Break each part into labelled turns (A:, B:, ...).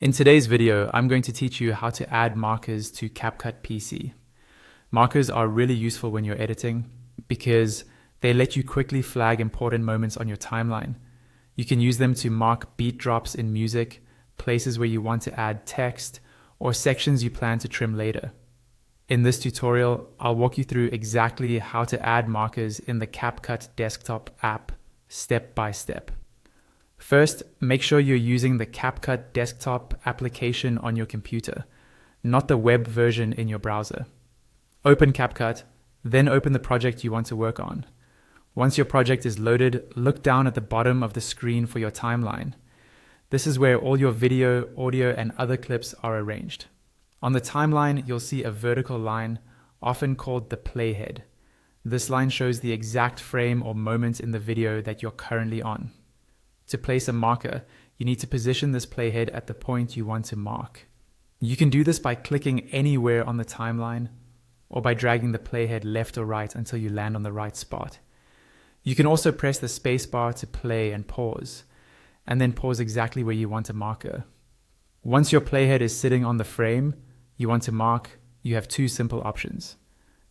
A: In today's video, I'm going to teach you how to add markers to CapCut PC. Markers are really useful when you're editing because they let you quickly flag important moments on your timeline. You can use them to mark beat drops in music, places where you want to add text, or sections you plan to trim later. In this tutorial, I'll walk you through exactly how to add markers in the CapCut desktop app step by step. First, make sure you're using the CapCut desktop application on your computer, not the web version in your browser. Open CapCut, then open the project you want to work on. Once your project is loaded, look down at the bottom of the screen for your timeline. This is where all your video, audio, and other clips are arranged. On the timeline, you'll see a vertical line, often called the playhead. This line shows the exact frame or moment in the video that you're currently on. To place a marker, you need to position this playhead at the point you want to mark. You can do this by clicking anywhere on the timeline or by dragging the playhead left or right until you land on the right spot. You can also press the spacebar to play and then pause exactly where you want a marker. Once your playhead is sitting on the frame you want to mark, you have two simple options.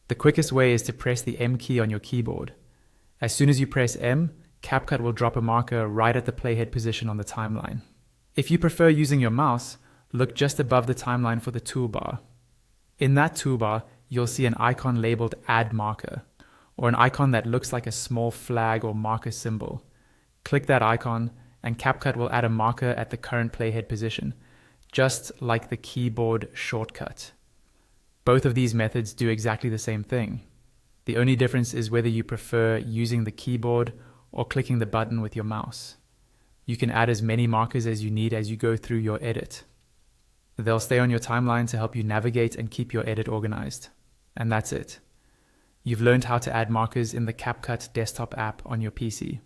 A: The quickest way is to press the M key on your keyboard. As soon as you press M, CapCut will drop a marker right at the playhead position on the timeline. If you prefer using your mouse, look just above the timeline for the toolbar. In that toolbar, you'll see an icon labeled Add Marker, or an icon that looks like a small flag or marker symbol. Click that icon, and CapCut will add a marker at the current playhead position, just like the keyboard shortcut. Both of these methods do exactly the same thing. The only difference is whether you prefer using the keyboard or clicking the button with your mouse. You can add as many markers as you need as you go through your edit. They'll stay on your timeline to help you navigate and keep your edit organized. And that's it. You've learned how to add markers in the CapCut desktop app on your PC.